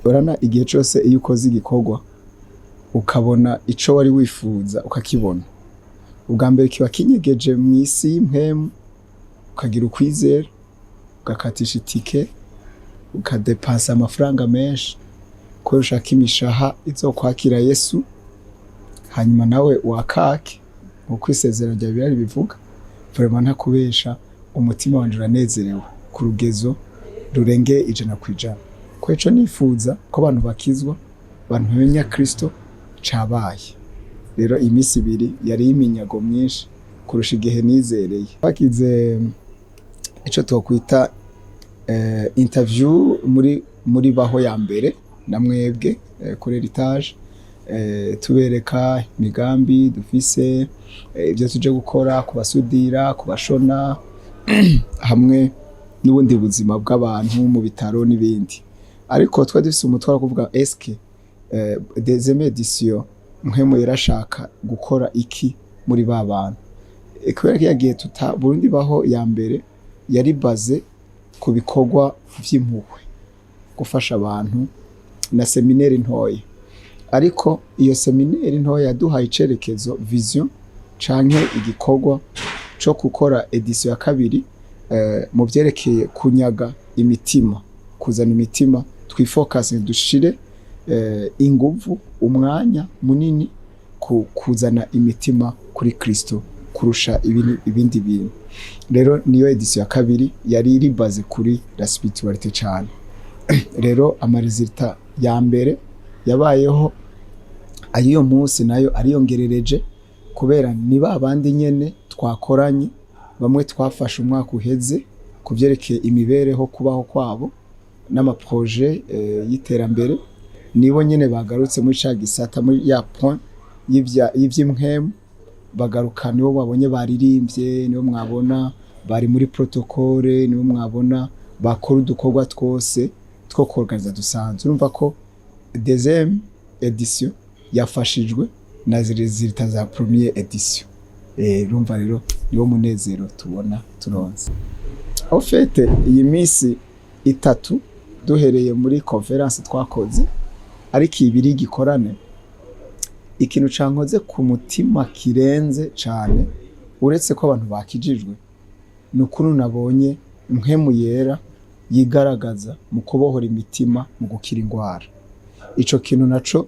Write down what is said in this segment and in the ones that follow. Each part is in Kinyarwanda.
urana igihe cyose iyo ukoze igikorwa ukabona ico wari wifuza ukakibona, ubwa mbere kiba kinyegeje mu isi y'impwemu, ukagira ukwizera, ugakatisha itike, ukadepansa amafaranga menshi kubera ushaka imishaha izokwakira Yesu, hanyuma nawe wakake uko isezerano rya Bibiliya bivuga. Vraiment ntakubesha, umutima wanje uranezerewe ku rugezo rurenge 100%. Ko ico nifuza ko abantu bakizwa, abantu bamenya Kristo cabaye. Rero imisi 2 yari iminyago myinshi kurusha igihe nizereye. Bakize ico twokwita interview muri baho ya mbere na mwebwe kuri Heritage, tubereka imigambi dufise, ibyo tuje gukora, kubasudira, kubashona hamwe n'ubundi buzima bw'abantu mu bitaro n'ibindi. Ariko twa dufise umutwaro kuvuga eske deuxième édition mpemu yarashaka gukora iki muri ba bantu. Kubera yagiye Burundi baho ya mbere yari baze ku bikorwa vy'impuhwe, gufasha abantu na seminaire ntoya. Ariko iyo seminaire ntoya yaduhaye icerekezo vision canke igikorwa cyo gukora edition ya kabiri mu byerekeye kunyaga imitima, kuzana imitima, twifocus dushire inguvu, umwanya munini kuzana imitima kuri Kristo kurusha ibindi bintu. Rero niyo edition ya kabiri yari iri baze kuri la spiritualité cyane. Rero amaresultat ya mbere yabayeho ayo munsi nayo ariyongerereje, kubera ni babandi nyene twakoranye, bamwe twafashe umwaka uheze kuvyerekeye imibereho kubaho kwabo n'amaprojet y'iterambere, nibo nyene bagarutse muri ca gisata muri ya point y'ivy'imwemu, bagaruka nibo babonye baririmbye, nibo mwabona bari muri protocole, nibo mwabona bakora udukorwa twose two kuorganiza dusanzwe. Urumva ko deuxième édition yafashijwe na zirita za première édition. Urumva rero niwo munezero tubona turonse. Au fait iyi misi 3 duhereye muri conference twakoze, ariko ibiri gikorane, ikintu cankoze ku mutima kirenze cane, uretse ko abantu bakijijwe, nukuru nabonye mpemu yera yigaragaza mu kubohora imitima, mu gukira ingwara. Ico kintu naco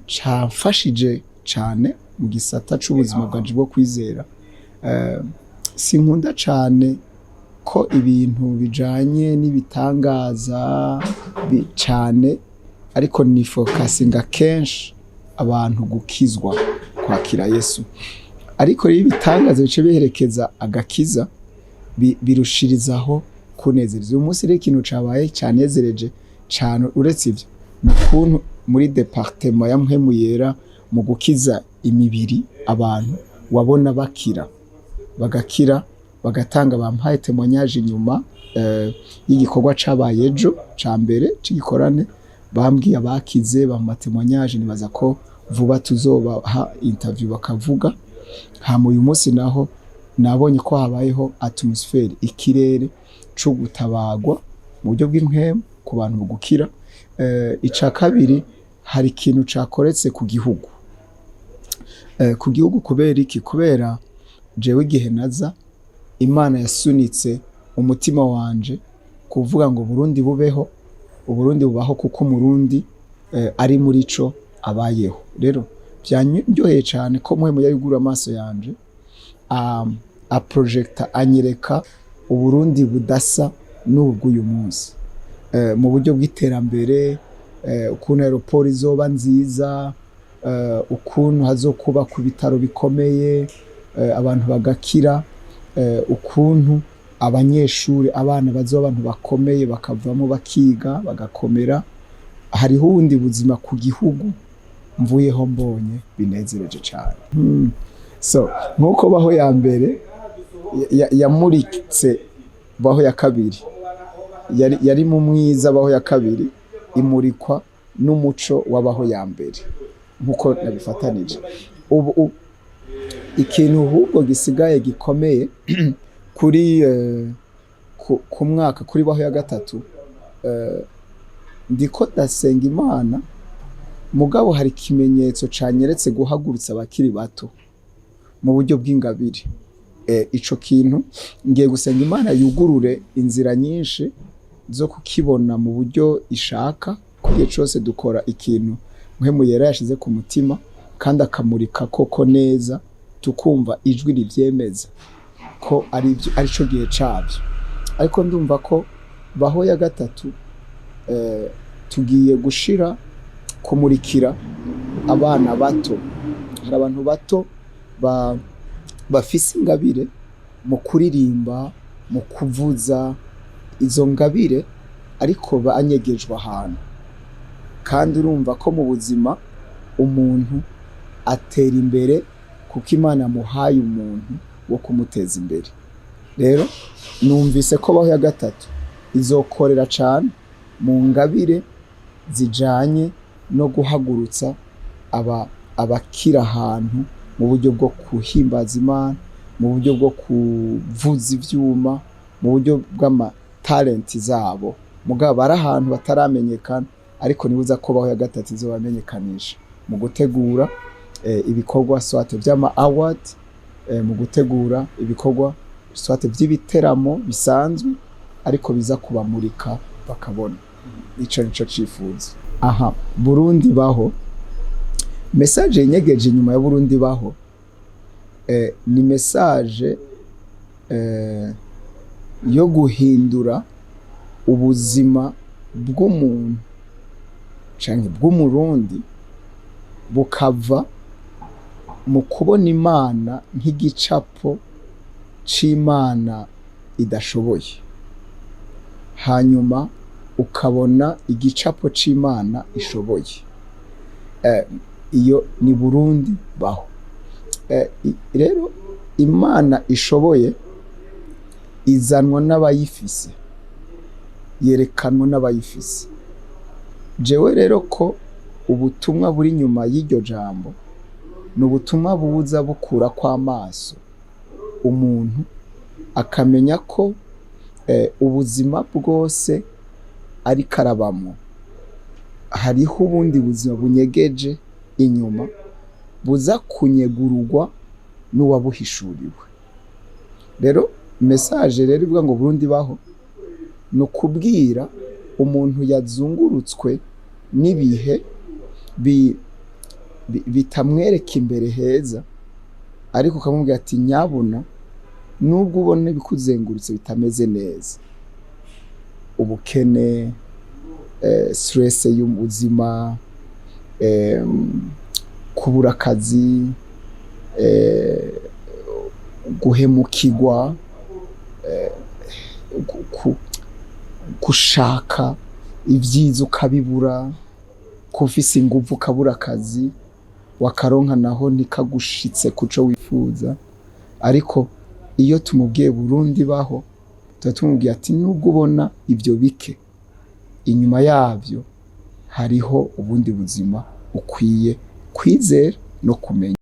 cafashije cane mu gisata c'ubuzima bwanje bwo kwizera. Sinkunda cane ko ibintu bijanye n'ibitangaza cane, ariko ni focusinga kenshi abantu gukizwa, kwakira Yesu. Ariko rero ibitangaza bice biherekeza agakiza birushirizaho kunezereza. Uyu munsi rero ikintu cabaye canezereje cane uretse ivyo, ukuntu muri departement ya mpemu yera mu gukiza imibiri abantu wabona bakira, bagakira, bagatanga bampaye témoignage inyuma y'igikorwa cabaye ejo ca mbere c'igikorane, bambwiye abakize bampa témoignage, nibaza ko vuba tuzobaha interview bakavuga. Hama uyu munsi naho nabonye ko habayeho atmosphere, ikirere cyo gutabagwa mu buryo bw'impwemu ku bantu bugukira. Ica kabiri, hari ikintu cakoretse ku gihugu. Ku gihugu kubera iki? Kubera jewe igihe naza, Imana yasunitse umutima wanje kuvuga ngo Burundi bubeho, Uburundi bubaho kuko Umurundi ari muri co abayeho. Rero byandyoheye cyane ko mpemu yayigura amaso yanje, a projecta anyereka Uburundi budasa n'ubwo uyu munsi, mu buryo bw'iterambere, ukuntu aeroport izoba nziza, ukuntu hazokuba ku bitaro bikomeye, abantu bagakira, ukuntu abanyeshuri, abana bazoba abantu bakomeye bakavamo bakiga bagakomera. Hariho ubundi buzima ku gihugu mvuyeho mbonye binezereje cyane. So nkuko baho ya mbere yamuritse baho ya kabiri, yari mu mwiza baho ya kabiri imurikwa n'umuco wabaho ya mbere, nkuko nabifatanije. Ubu ikintu ahubwo gisigaye gikomeye kuri ku mwaka kuri baho ya gatatu, ndiko ndasenga Imana mugabo hari ikimenyetso canyeretse guhagurutsa abakiri bato mu buryo bw'ingabire. Ico kintu ngiye gusenga Imana yugurure inzira nyinshi zo kukibona mu buryo ishaka. Kugihe cose dukora ikintu Mpwemu Yera yashize ku mutima kandi akamurika koko neza, tukumva ijwi rivyemeza ko arico gihe cabyo. Ariko ndumva ko Baho ya gatatu tugiye gushira kumurikira abana bato. Hari abantu bato bafise ingabire mu kuririmba, mu kuvuza, izo ngabire ariko banyegejwe ahantu. Kandi urumva ko mu buzima umuntu atera imbere kuko Imana yamuhaye umuntu wo kumuteza imbere. Rero numvise ko Baho ya gatatu izokorera cane mu ngabire zijanye no guhagurutsa abakira ahantu mu buryo bwo kuhimbaza Imana, mu buryo bwo kuvuza ivyuma, mu buryo bw'amatalenti zabo. Mugabo bari ahantu bataramenyekana, ariko nibuza ko Baho ya gatatu izobamenyekanisha mu gutegura ibikorwa swate vy'ama award, mu gutegura ibikorwa swate vy'ibiteramo bisanzwe, ariko biza kubamurika bakabona. Ico nico cifuzo. Aha, Burundi Baho, message yenyegeje inyuma ya Burundi Baho ni message yo guhindura ubuzima bw'umuntu canke bw'umurundi bukava mu kubona Imana nk'igicapo c'Imana idashoboye, hanyuma ukabona igicapo c'Imana ishoboye. Iyo ni Burundi Baho. Rero Imana ishoboye izanwa n'abayifise, yerekanwa n'abayifise. Jewe rero ko ubutumwa buri nyuma y'iryo jambo ni ubutumwa buza bukura kw'amaso umuntu akamenya ko ubuzima bwose ariko arabamwo hariho ubundi buzima bunyegeje inyuma buza kunyegururwa n'uwabuhishuriwe. Rero message rero ivuga ngo Burundi Baho no kubwira umuntu yazungurutswe n'ibihe bitamwereka imbere heza, ariko ukamubwira ati nyabona nubwo ubona ibikuzengurutse bitameze neza, ubukene, stress y'ubuzima, kubura akazi, guhemukirwa, gushaka ivyiza ukabibura, kufise inguvu ukabura akazi, wakaronka naho nikagushitse kuco wifuza. Ariko iyo tumubwiye Burundi Baho, tumubwiye ati nubwo ubona ivyo bike, inyuma yavyo hariho ubundi buzima ukwiye kwizera no kumenya.